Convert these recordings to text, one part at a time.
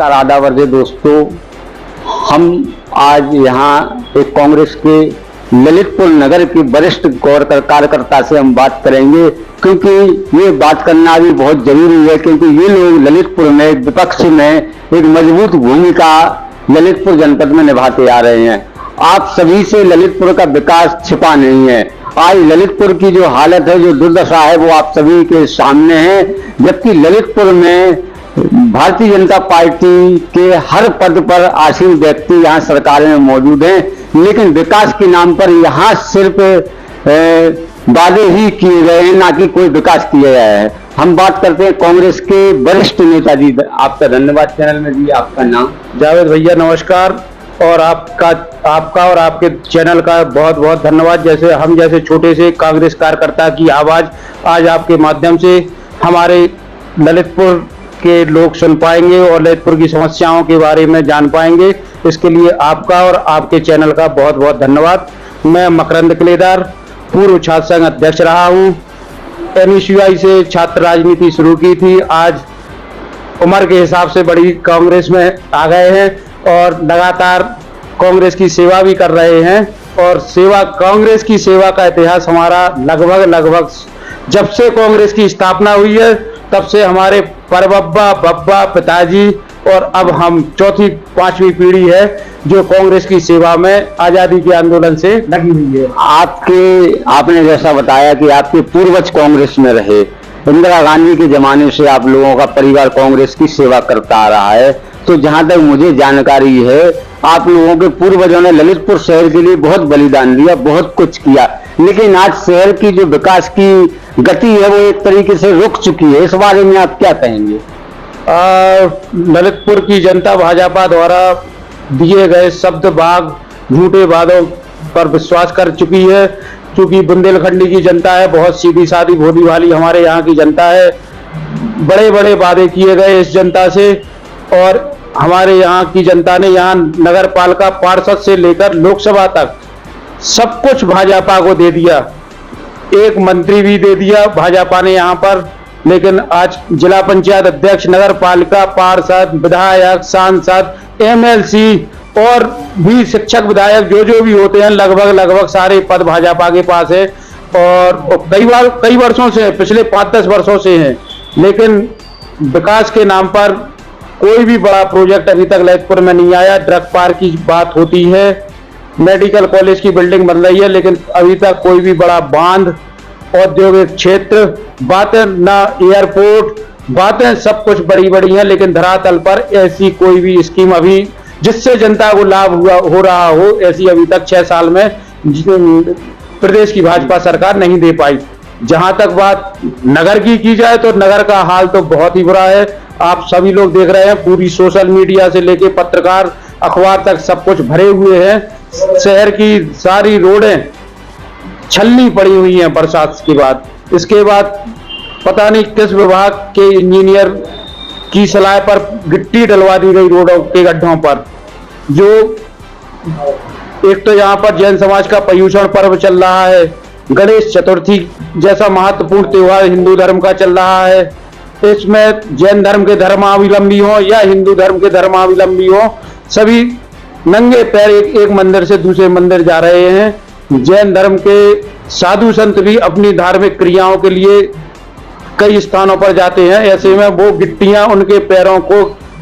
नमस्कार, आदाब वर्दे दोस्तों। हम आज यहाँ एक कांग्रेस के ललितपुर नगर की वरिष्ठ कार्यकर्ता से हम बात करेंगे, क्योंकि ये बात करना भी बहुत जरूरी है, क्योंकि ये लोग ललितपुर में विपक्ष में एक मजबूत भूमिका ललितपुर जनपद में निभाते आ रहे हैं। आप सभी से ललितपुर का विकास छिपा नहीं है। आज ललितपुर की जो हालत है, जो दुर्दशा है, वो आप सभी के सामने है। जबकि ललितपुर में भारतीय जनता पार्टी के हर पद पर आसीन व्यक्ति यहाँ सरकार में मौजूद हैं, लेकिन विकास के नाम पर यहाँ सिर्फ वादे ही किए गए हैं, ना कि कोई विकास किया गया है। हम बात करते हैं कांग्रेस के वरिष्ठ नेता जी। आपका धन्यवाद चैनल में जी। आपका नाम? जावेद भैया नमस्कार, और आपका और आपके चैनल का बहुत बहुत धन्यवाद। जैसे हम जैसे छोटे से कांग्रेस कार्यकर्ता की आवाज आज आपके माध्यम से हमारे ललितपुर के लोग सुन पाएंगे और ललितपुर की समस्याओं के बारे में जान पाएंगे। इसके लिए आपका और आपके चैनल का बहुत बहुत धन्यवाद। मैं मकरंद कलेदार, पूर्व छात्र संघ अध्यक्ष रहा हूँ। NSUI से छात्र राजनीति शुरू की थी। आज उम्र के हिसाब से बड़ी कांग्रेस में आ गए हैं और लगातार कांग्रेस की सेवा भी कर रहे हैं। और कांग्रेस की सेवा का इतिहास हमारा लगभग जब से कांग्रेस की स्थापना हुई है तब से हमारे बब्बा पिताजी और अब हम चौथी पांचवी पीढ़ी है जो कांग्रेस की सेवा में आजादी के आंदोलन से लगी हुई है। आपने जैसा बताया कि आपके पूर्वज कांग्रेस में रहे, इंदिरा गांधी के जमाने से आप लोगों का परिवार कांग्रेस की सेवा करता आ रहा है, तो जहां तक मुझे जानकारी है, आप लोगों के पूर्वजों ने ललितपुर शहर के लिए बहुत बलिदान दिया, बहुत कुछ किया, लेकिन आज शहर की जो विकास की गति है वो एक तरीके से रुक चुकी है। इस बारे में आप क्या कहेंगे? ललितपुर की जनता भाजपा द्वारा दिए गए शब्द बाग झूठे वादों पर विश्वास कर चुकी है। क्योंकि बुंदेलखंडी की जनता है, बहुत सीधी सादी भोली भाली हमारे यहाँ की जनता है। बड़े बड़े वादे किए गए इस जनता से, और हमारे यहाँ की जनता ने यहाँ नगर पालिका पार्षद से लेकर लोकसभा तक सब कुछ भाजपा को दे दिया। एक मंत्री भी दे दिया भाजपा ने यहाँ पर। लेकिन आज जिला पंचायत अध्यक्ष, नगर पालिका पार्षद, विधायक, सांसद, MLC और भी शिक्षक विधायक जो भी होते हैं, लगभग सारे पद भाजपा के पास है। और कई वर्षों से, पिछले 5-10 वर्षों से हैं। लेकिन विकास के नाम पर कोई भी बड़ा प्रोजेक्ट अभी तक ललितपुर में नहीं आया। ड्रग पार्क की बात होती है, मेडिकल कॉलेज की बिल्डिंग बन रही है, लेकिन अभी तक कोई भी बड़ा बांध, औद्योगिक क्षेत्र, बातें ना एयरपोर्ट, बातें सब कुछ बड़ी हैं, लेकिन धरातल पर ऐसी कोई भी स्कीम अभी जिससे जनता को लाभ हो रहा हो, ऐसी अभी तक 6 साल में प्रदेश की भाजपा सरकार नहीं दे पाई। जहां तक बात नगर की जाए तो नगर का हाल तो बहुत ही बुरा है। आप सभी लोग देख रहे हैं, पूरी सोशल मीडिया से लेके पत्रकार, अखबार तक सब कुछ भरे हुए हैं। शहर की सारी रोडें छलनी पड़ी हुई हैं बरसात के बाद। इसके बाद पता नहीं किस विभाग के इंजीनियर की सलाह पर गिट्टी डलवा दी गई रोडों के गड्ढों पर। जो एक तो यहाँ पर जैन समाज का पर्युषण पर्व चल रहा है, गणेश चतुर्थी जैसा महत्वपूर्ण त्योहार हिंदू धर्म का चल रहा है। इसमें जैन धर्म के धर्मावलंबी हो या हिंदू धर्म के धर्मावलंबी हो, सभी नंगे पैर एक मंदिर से दूसरे मंदिर जा रहे हैं। जैन धर्म के साधु संत भी अपनी धार्मिक क्रियाओं के लिए कई स्थानों पर जाते हैं। ऐसे में वो गिट्टियां उनके पैरों को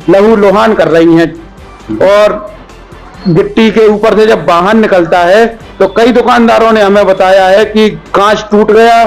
लहूलुहान कर रही हैं। और गिट्टी के ऊपर से जब वाहन निकलता है तो कई दुकानदारों ने हमें बताया है कि कांच टूट गया,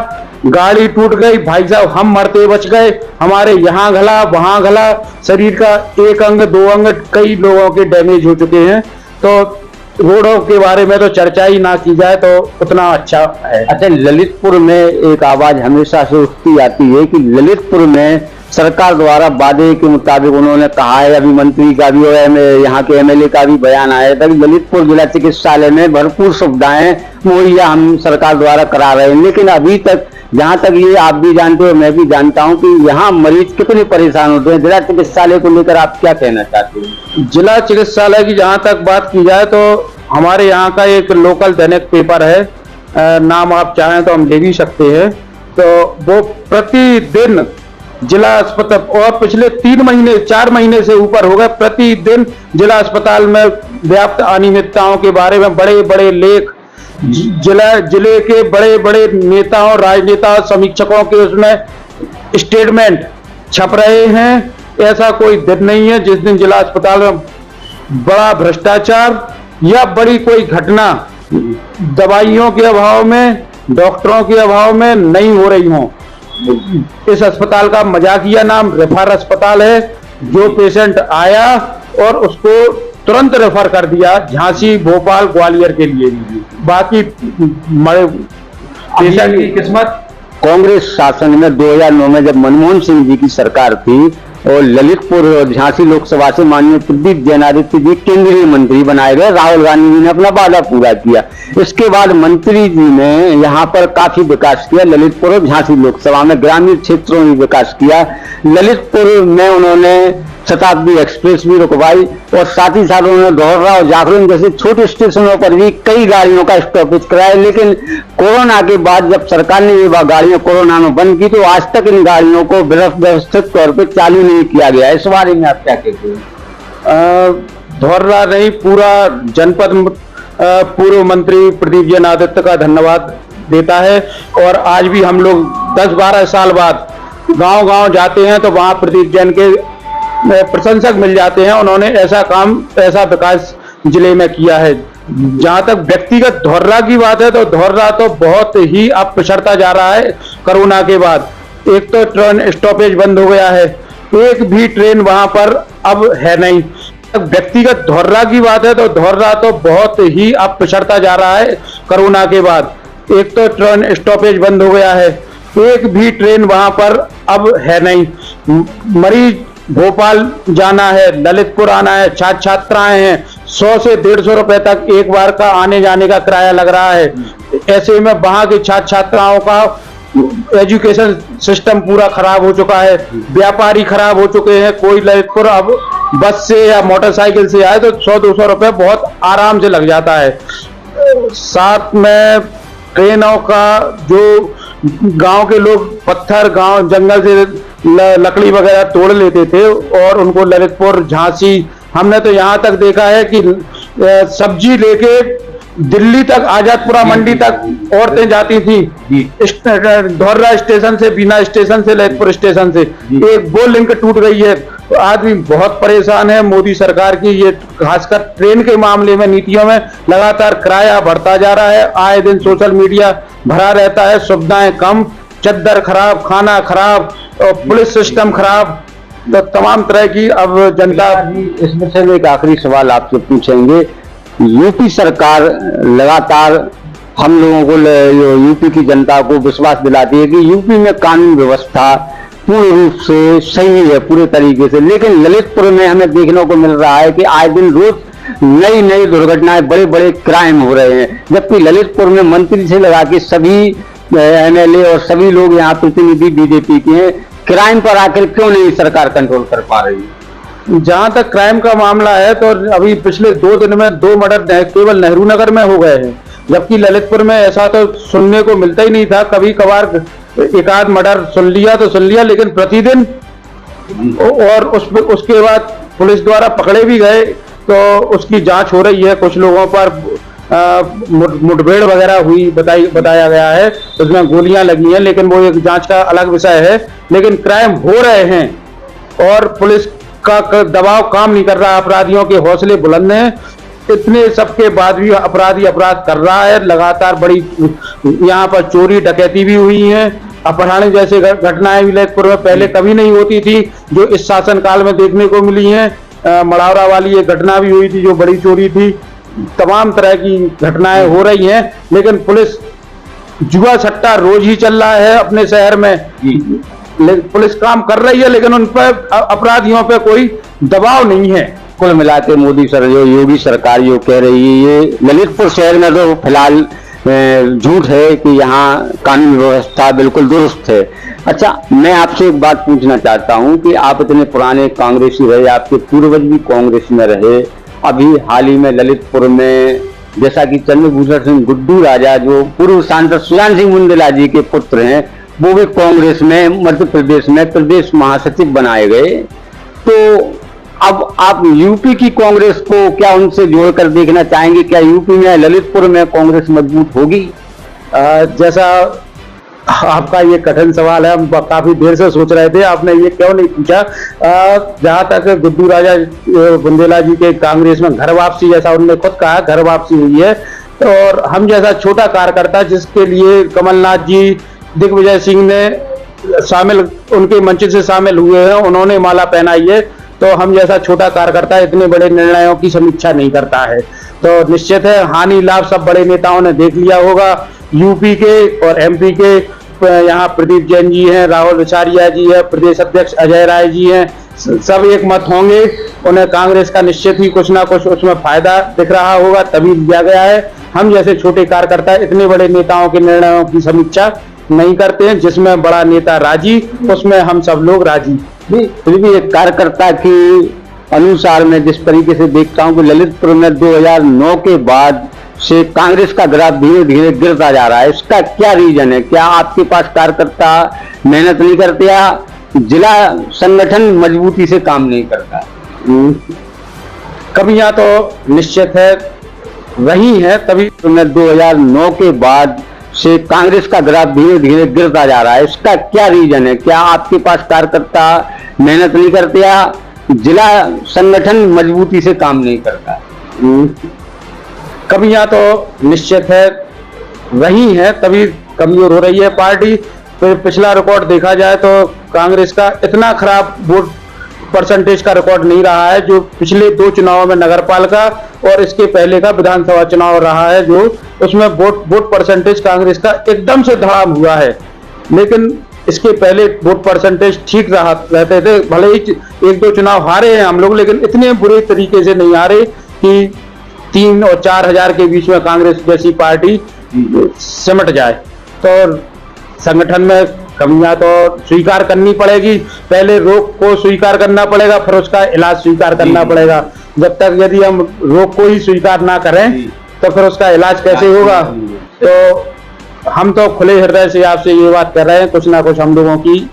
गाड़ी टूट गई, भाई साहब हम मरते बच गए, हमारे यहाँ घला वहां घला, शरीर का एक अंग 2 अंग कई लोगों के डैमेज हो चुके हैं। तो रोडों के बारे में तो चर्चा ही ना की जाए तो उतना अच्छा है। अच्छा, ललितपुर में एक आवाज हमेशा से उठती आती है कि ललितपुर में सरकार द्वारा वादे के मुताबिक, उन्होंने कहा है, अभी मंत्री का भी और यहाँ के MLA का भी बयान आया था कि ललितपुर जिला चिकित्सालय में भरपूर सुविधाएं मुहैया हम सरकार द्वारा करा रहे हैं। लेकिन अभी तक, जहां तक ये आप भी जानते हो, मैं भी जानता हूं कि यहाँ मरीज कितने परेशान होते हैं। जिला चिकित्सालय को लेकर आप क्या कहना चाहते हैं? जिला चिकित्सालय की जहां तक बात की जाए तो हमारे यहाँ का एक लोकल दैनिक पेपर है, नाम आप चाहें तो हम ले भी सकते हैं। तो वो प्रतिदिन जिला अस्पताल, और पिछले 4 महीने से ऊपर हो गए प्रतिदिन जिला अस्पताल में व्याप्त अनियमितताओं के बारे में बड़े बड़े लेख जिले के बड़े बड़े नेताओं, राजनेताओं, समीक्षकों के उसमें स्टेटमेंट छप रहे हैं। ऐसा कोई दिन नहीं है जिस दिन जिला अस्पताल में बड़ा भ्रष्टाचार या बड़ी कोई घटना दवाइयों के अभाव में, डॉक्टरों के अभाव में नहीं हो रही हो। इस अस्पताल का मजाकिया नाम रेफर अस्पताल है। जो पेशेंट आया और उसको तुरंत रेफर कर दिया झांसी, भोपाल, ग्वालियर के लिए। बाकी पेशेंट की किस्मत। कांग्रेस शासन में 2009 में जब मनमोहन सिंह जी की सरकार थी और ललितपुर और झांसी लोकसभा से माननीय प्रदीप जैनादित्य जी केंद्रीय मंत्री बनाए गए, राहुल गांधी जी ने अपना वादा पूरा किया। इसके बाद मंत्री जी ने यहाँ पर काफी विकास किया, ललितपुर और झांसी लोकसभा में ग्रामीण क्षेत्रों में विकास किया। ललितपुर में उन्होंने शताब्दी एक्सप्रेस भी रुकवाई और साथ ही साथ उन्होंने धौररा और जाखरण जैसे छोटे स्टेशनों पर भी कई गाड़ियों का स्टॉपेज कराया। लेकिन कोरोना के बाद जब सरकार ने ये गाड़ियां कोरोना में बंद की तो आज तक इन गाड़ियों को व्यवस्थित तौर पर चालू नहीं किया गया। इस बारे में आप क्या कहते हैं? धौररा नहीं, पूरा जनपद पूर्व मंत्री प्रदीप जैनादित्य का धन्यवाद देता है। और आज भी हम लोग 10-12 साल बाद गांव-गांव जाते हैं तो वहां प्रदीप जैन के प्रशंसक मिल जाते हैं। उन्होंने ऐसा काम, ऐसा विकास जिले में किया है। जहां तक व्यक्तिगत धौररा की बात है तो धौररा तो बहुत ही अब पिछड़ता जा रहा है कोरोना के बाद। एक तो ट्रेन स्टॉपेज बंद हो गया है, एक भी ट्रेन वहां पर अब है नहीं। व्यक्तिगत धौररा की बात है तो धौररा तो बहुत ही अब पिछड़ता जा रहा है कोरोना के बाद। एक तो ट्रेन स्टॉपेज बंद हो गया है, एक भी ट्रेन वहां पर अब है नहीं। मरीज भोपाल जाना है, ललितपुर आना है, छात्राएं हैं, 100 से 150 रुपए तक एक बार का आने जाने का किराया लग रहा है। ऐसे में वहां के छात्राओं का एजुकेशन सिस्टम पूरा खराब हो चुका है, व्यापारी खराब हो चुके हैं। कोई ललितपुर अब बस से या मोटरसाइकिल से आए तो 100-200 रुपए बहुत आराम से लग जाता है। साथ में ट्रेनों का जो गांव के लोग पत्थर गांव जंगल से लकड़ी वगैरह तोड़ लेते थे और उनको ललितपुर, झांसी, हमने तो यहाँ तक देखा है कि सब्जी लेके दिल्ली तक, आजादपुरा मंडी तक औरतें जाती थी धौररा स्टेशन से, बीना स्टेशन से, ललितपुर स्टेशन से। एक वो लिंक टूट गई है तो आदमी बहुत परेशान है। मोदी सरकार की ये खासकर ट्रेन के मामले में नीतियों में लगातार किराया बढ़ता जा रहा है। आए दिन सोशल मीडिया भरा रहता है, सुविधाएं कम, चद्दर खराब, खाना खराब और पुलिस सिस्टम खराब, तो तमाम तरह की अब जनता। इसमें से एक आखिरी सवाल आपसे पूछेंगे। यूपी सरकार लगातार हम लोगों को, यूपी की जनता को विश्वास दिलाती है कि यूपी में कानून व्यवस्था पूर्ण रूप से सही है पूरे तरीके से, लेकिन ललितपुर में हमें देखने को मिल रहा है कि आए दिन रोज नई नई दुर्घटनाएं, बड़े बड़े क्राइम हो रहे हैं। जबकि ललितपुर में मंत्री से लगा के सभी एमएलए और सभी लोग यहाँ प्रतिनिधि बीजेपी के हैं। क्राइम पर आखिर क्यों नहीं सरकार कंट्रोल कर पा रही है? जहां तक क्राइम का मामला है तो अभी पिछले 2 दिन में 2 मर्डर केवल नेहरू नगर में हो गए हैं, जबकि ललितपुर में ऐसा तो सुनने को मिलता ही नहीं था। कभी कभार एक आध मर्डर सुन लिया, लेकिन प्रतिदिन। और उसके बाद पुलिस द्वारा पकड़े भी गए तो उसकी जांच हो रही है। कुछ लोगों पर मुठभेड़ वगैरह हुई बताया गया है, उसमें गोलियां लगी हैं, लेकिन वो एक जांच का अलग विषय है। लेकिन क्राइम हो रहे हैं और पुलिस का दबाव काम नहीं कर रहा, अपराधियों के हौसले बुलंद हैं। इतने सबके बाद भी अपराधी अपराध कर रहा है लगातार। बड़ी यहाँ पर चोरी डकैती भी हुई है, अपहरण जैसे घटनाएं भी ललितपुर में पहले कभी नहीं होती थी, जो इस शासन काल में देखने को मिली है। मड़ावरा वाली एक घटना भी हुई थी जो बड़ी चोरी थी। तमाम तरह की घटनाएं हो रही हैं, लेकिन पुलिस जुआ सट्टा रोज ही चल रहा है अपने शहर में। पुलिस काम कर रही है लेकिन उन पर, अपराधियों पे कोई दबाव नहीं है। कुल मिलाकर मोदी सर, जो योगी सरकार जो कह रही है, ये ललितपुर शहर में तो फिलहाल झूठ है कि यहाँ कानून व्यवस्था बिल्कुल दुरुस्त है। अच्छा, मैं आपसे एक बात पूछना चाहता हूँ कि आप इतने पुराने कांग्रेसी रहे, आपके पूर्वज भी कांग्रेस में रहे। अभी हाल ही में ललितपुर में जैसा कि चंद्रभूषण सिंह गुड्डू राजा, जो पूर्व सांसद सुजान सिंह मुंडला जी के पुत्र हैं, वो भी कांग्रेस में मध्य प्रदेश में प्रदेश महासचिव बनाए गए। तो अब आप यूपी की कांग्रेस को क्या उनसे जोड़कर देखना चाहेंगे? क्या यूपी में ललितपुर में कांग्रेस मजबूत होगी? जैसा आपका ये कठिन सवाल है, हम काफी देर से सोच रहे थे, आपने ये क्यों नहीं पूछा। जहां तक गुड्डू राजा बुंदेला जी के कांग्रेस में घर वापसी, जैसा उन्होंने खुद कहा, घर वापसी हुई है, और हम जैसा छोटा कार्यकर्ता जिसके लिए कमलनाथ जी, दिग्विजय सिंह ने शामिल, उनके मंच से शामिल हुए हैं, उन्होंने माला पहनाई है, तो हम जैसा छोटा कार्यकर्ता इतने बड़े निर्णयों की समीक्षा नहीं करता है। तो निश्चित है हानि लाभ सब बड़े नेताओं ने देख लिया होगा। यूपी के और एमपी के यहाँ प्रदीप जैन जी हैं, राहुल रिसारिया जी है, प्रदेश अध्यक्ष अजय राय जी हैं, सब एक मत होंगे। उन्हें कांग्रेस का निश्चित ही कुछ ना कुछ उसमें फायदा दिख रहा होगा, तभी लिया गया है। हम जैसे छोटे कार्यकर्ता इतने बड़े नेताओं के निर्णयों की समीक्षा नहीं करते हैं। जिसमें बड़ा नेता राजी, उसमें हम सब लोग राजी। फिर भी एक कार्यकर्ता की अनुसार मैं जिस तरीके से देखता हूं कि ललितपुर में 2009 के बाद से कांग्रेस का ग्राफ धीरे धीरे गिरता जा रहा है, इसका क्या रीजन है? क्या आपके पास कार्यकर्ता मेहनत नहीं करते या जिला संगठन मजबूती से काम नहीं करता? कमियां तो निश्चित है रही है, तभी 2009 के बाद से कांग्रेस का ग्राफ धीरे धीरे गिरता जा रहा है, इसका क्या रीजन है? क्या आपके पास कार्यकर्ता मेहनत नहीं करते या जिला संगठन मजबूती से काम नहीं करता? कमियां तो निश्चित है रही है, तभी कमजोर हो रही है पार्टी। फिर पिछला रिकॉर्ड देखा जाए तो कांग्रेस का इतना खराब वोट परसेंटेज का रिकॉर्ड नहीं रहा है जो पिछले 2 चुनावों में नगर पालिका और इसके पहले का विधानसभा चुनाव रहा है, जो उसमें वोट परसेंटेज कांग्रेस का एकदम से धड़ाम हुआ है। लेकिन इसके पहले वोट परसेंटेज ठीक रहते थे, भले ही 1-2 चुनाव हारे हैं हम लोग, लेकिन इतने बुरे तरीके से नहीं हारे कि 3 और 4 हजार के बीच में कांग्रेस जैसी पार्टी सिमट जाए। तो संगठन में कमियां तो स्वीकार करनी पड़ेगी, पहले रोग को स्वीकार करना पड़ेगा, फिर उसका इलाज स्वीकार करना पड़ेगा। जब तक यदि हम रोग को ही स्वीकार ना करें तो फिर उसका इलाज कैसे होगा? तो हम तो खुले हृदय से आपसे ये बात कर रहे हैं, कुछ ना कुछ हम लोगों की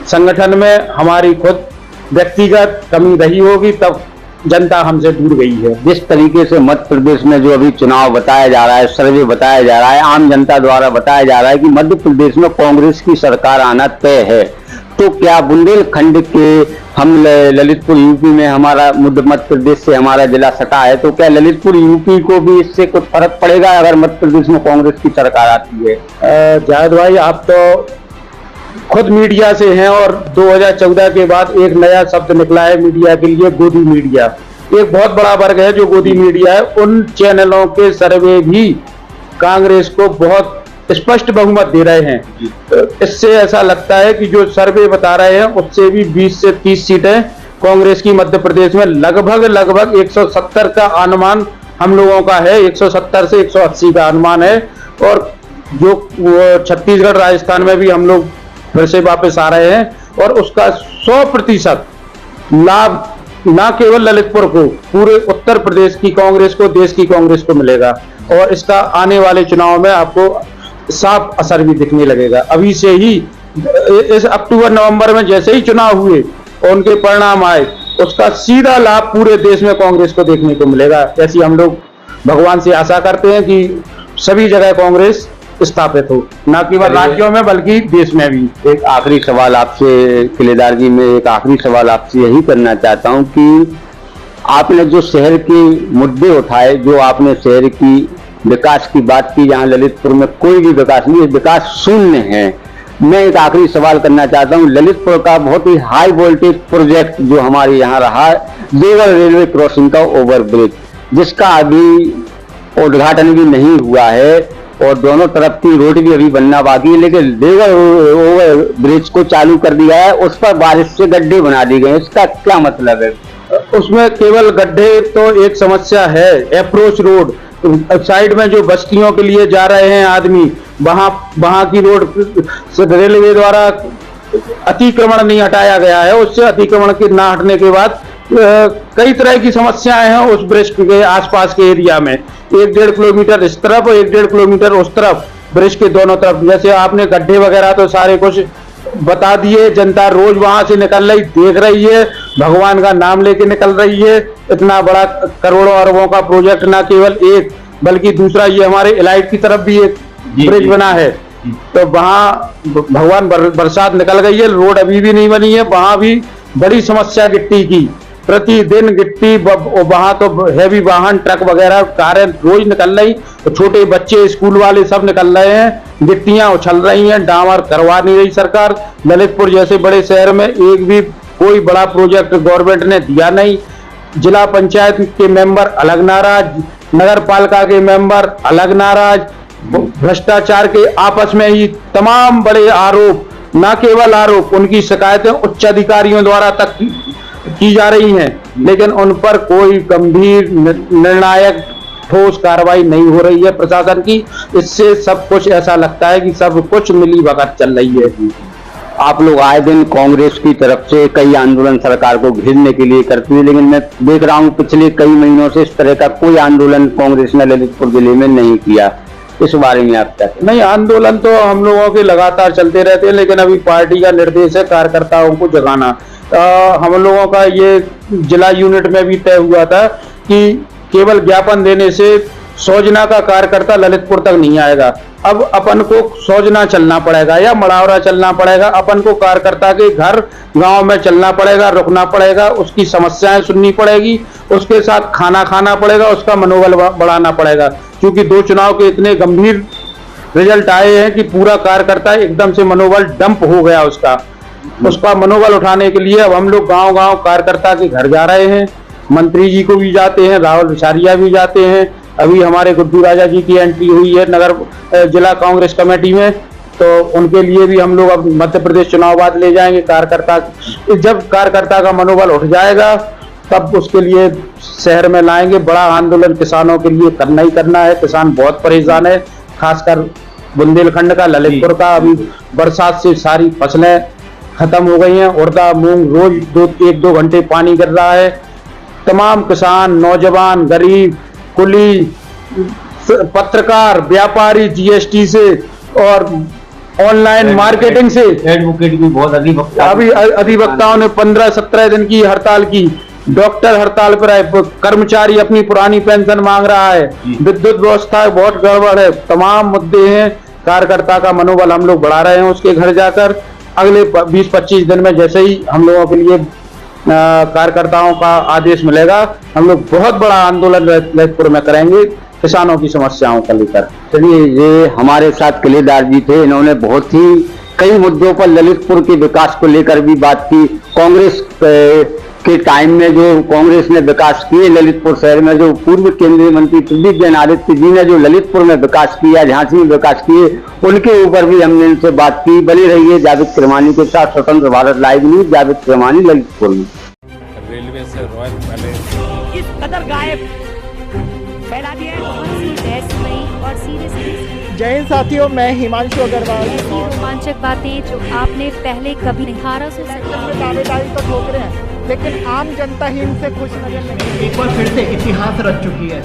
संगठन में हमारी खुद व्यक्तिगत कमी रही होगी, तब जनता हमसे दूर गई है। जिस तरीके से मध्य प्रदेश में जो अभी चुनाव बताया जा रहा है, सर्वे बताया जा रहा है, आम जनता द्वारा बताया जा रहा है कि मध्य प्रदेश में कांग्रेस की सरकार आना तय है, तो क्या बुंदेलखंड के हम ललितपुर यूपी में हमारा मध्य प्रदेश से हमारा जिला सटा है, तो क्या ललितपुर यूपी को भी इससे कुछ फर्क पड़ेगा अगर मध्य प्रदेश में कांग्रेस की सरकार आती है? जावेद भाई, आप तो खुद मीडिया से हैं और 2014 के बाद एक नया शब्द निकला है मीडिया के लिए, गोदी मीडिया। एक बहुत बड़ा वर्ग है जो गोदी मीडिया है, उन चैनलों के सर्वे भी कांग्रेस को बहुत स्पष्ट बहुमत दे रहे हैं। इससे ऐसा लगता है कि जो सर्वे बता रहे हैं उससे भी 20 से 30 सीटें कांग्रेस की मध्य प्रदेश में लगभग 170 का अनुमान हम लोगों का है, 170 से 180 का अनुमान है। और जो छत्तीसगढ़ राजस्थान में भी हम लोग फिर से वापस आ रहे हैं और उसका 100% लाभ न केवल ललितपुर को, पूरे उत्तर प्रदेश की कांग्रेस को, देश की कांग्रेस को मिलेगा। और इसका आने वाले चुनाव में आपको साफ असर भी दिखने लगेगा। अभी से ही इस अक्टूबर नवंबर में जैसे ही चुनाव हुए और उनके परिणाम आए, उसका सीधा लाभ पूरे देश में कांग्रेस को देखने को मिलेगा। ऐसी हम लोग भगवान से आशा करते हैं कि सभी जगह कांग्रेस स्थापित हो, न केवल राज्यों में बल्कि देश में भी। एक आखिरी सवाल आपसे किलेदार जी, मैं एक आखिरी सवाल आपसे यही करना चाहता हूं कि आपने जो शहर के मुद्दे उठाए, जो आपने शहर की विकास की बात की, जहां ललितपुर में कोई भी विकास नहीं है, विकास शून्य है। मैं एक आखिरी सवाल करना चाहता हूं, ललितपुर का बहुत ही हाई वोल्टेज प्रोजेक्ट जो हमारे यहाँ रहा है, देवल रेलवे क्रॉसिंग का ओवरब्रिज, जिसका अभी उद्घाटन भी नहीं हुआ है और दोनों तरफ की रोड भी अभी बनना बाकी है, लेकिन देवल ओवर ब्रिज को चालू कर दिया है, उस पर बारिश से गड्ढे बना दिए गए, इसका क्या मतलब है? उसमें केवल गड्ढे तो एक समस्या है, अप्रोच रोड साइड में जो बस्तियों के लिए जा रहे हैं आदमी, वहां की रोड रेलवे द्वारा अतिक्रमण नहीं हटाया गया है। उससे अतिक्रमण के ना हटने के बाद कई तरह की समस्याएं हैं उस ब्रिज के आसपास के एरिया में। 1-1.5 किलोमीटर इस तरफ और 1-1.5 किलोमीटर उस तरफ ब्रिज के दोनों तरफ। जैसे आपने गड्ढे वगैरह तो सारे कुछ बता दिए, जनता रोज वहां से निकल रही देख रही है, भगवान का नाम लेके निकल रही है। इतना बड़ा करोड़ों अरबों का प्रोजेक्ट ना केवल एक बल्कि दूसरा ये हमारे इलाइट की तरफ भी एक ब्रिज बना है, तो वहां भगवान बरसात निकल गई है, रोड अभी भी नहीं बनी है, वहां भी बड़ी समस्या गिट्टी की। प्रतिदिन गिट्टी वहां तो हैवी वाहन ट्रक वगैरह कारें रोज निकल रही, तो छोटे बच्चे स्कूल वाले सब निकल रहे हैं, गिट्टियां उछल रही हैं, डामर करवा नहीं रही सरकार। ललितपुर जैसे बड़े शहर में एक भी कोई बड़ा प्रोजेक्ट गवर्नमेंट ने दिया नहीं। जिला पंचायत के मेंबर अलग नाराज, नगर पालिका के मेंबर अलग नाराज, भ्रष्टाचार के आपस में ही तमाम बड़े आरोप, न केवल आरोप, उनकी शिकायतें उच्च अधिकारियों द्वारा तक की जा रही हैं, लेकिन उन पर कोई गंभीर निर्णायक ठोस कार्रवाई नहीं हो रही है प्रशासन की। इससे सब कुछ ऐसा लगता है कि सब कुछ मिली भगत चल रही है। आप लोग आए दिन कांग्रेस की तरफ से कई आंदोलन सरकार को घेरने के लिए करती है, लेकिन मैं देख रहा हूं पिछले कई महीनों से इस तरह का कोई आंदोलन कांग्रेस ने ललितपुर जिले में नहीं किया। इस बारे में आप क्या कहते हैं? नहीं, आंदोलन तो हम लोगों के लगातार चलते रहते हैं, लेकिन अभी पार्टी का निर्देश है कार्यकर्ताओं को जगाना। हम लोगों का ये जिला यूनिट में भी तय हुआ था कि केवल ज्ञापन देने से 100 जना का कार्यकर्ता ललितपुर तक नहीं आएगा। अब अपन को 100 जना चलना पड़ेगा या मड़ावरा चलना पड़ेगा, अपन को कार्यकर्ता के घर गांव में चलना पड़ेगा, रुकना पड़ेगा, उसकी समस्याएं सुननी पड़ेगी, उसके साथ खाना खाना पड़ेगा, उसका मनोबल बढ़ाना पड़ेगा। क्योंकि 2 चुनाव के इतने गंभीर रिजल्ट आए हैं कि पूरा कार्यकर्ता एकदम से मनोबल डंप हो गया उसका मनोबल उठाने के लिए अब हम लोग गांव गांव कार्यकर्ता के घर जा रहे हैं। मंत्री जी को भी जाते हैं, राहुल विचारिया भी जाते हैं, अभी हमारे गुड्डू राजा जी की एंट्री हुई है नगर जिला कांग्रेस कमेटी में, तो उनके लिए भी हम लोग अब मध्य प्रदेश चुनाव बाद ले जाएंगे कार्यकर्ता। जब कार्यकर्ता का मनोबल उठ जाएगा तब उसके लिए शहर में लाएंगे। बड़ा आंदोलन किसानों के लिए करना ही करना है, किसान बहुत परेशान है, खासकर बुंदेलखंड का, ललितपुर का। अभी बरसात से सारी फसलें खत्म हो गई हैं, उड़दा मूंग रोज 1-2 घंटे पानी गिर रहा है। तमाम किसान, नौजवान, गरीब, कुली, पत्रकार, व्यापारी जीएसटी से और ऑनलाइन मार्केटिंग से, एडवोकेट भी बहुत अधिवक्ताओं ने 15-17 दिन की हड़ताल की, डॉक्टर हड़ताल पर है, कर्मचारी अपनी पुरानी पेंशन मांग रहा है, विद्युत व्यवस्था बहुत गड़बड़ है, तमाम मुद्दे हैं। कार्यकर्ता का मनोबल हम लोग बढ़ा रहे हैं उसके घर जाकर। अगले 20-25 दिन में जैसे ही हम लोगों के लिए कार्यकर्ताओं का आदेश मिलेगा, हम लोग बहुत बड़ा आंदोलन ललितपुर में करेंगे किसानों की समस्याओं को लेकर। चलिए, ये हमारे साथ किलेदार जी थे, इन्होंने बहुत ही कई मुद्दों पर ललितपुर के विकास को लेकर भी बात की। कांग्रेस के टाइम में जो कांग्रेस ने विकास किए ललितपुर शहर में, जो पूर्व केंद्रीय मंत्री प्रदीप जैन आदित्य जी ने जो ललितपुर में विकास किया, झांसी में विकास किए, उनके ऊपर भी हमने इनसे बात की। बनी रहिए जावेद किरमानी के साथ। स्वतंत्र भारत लाइव न्यूज, जावेद किरमानी, ललितपुर में। रेलवे से रॉयल पैलेस इस कदर गायब फैला दिया है। और सीरियसली जय हिंद साथियों, मैं हिमांशु अग्रवाल। रोमांचक बातें जो आपने पहले कभी नहीं। 1800 में दावेदारी तो ठोक रहे हैं, लेकिन आम जनता ही इनसे खुश नजर नहीं। एक बार फिर से इतिहास रच चुकी है।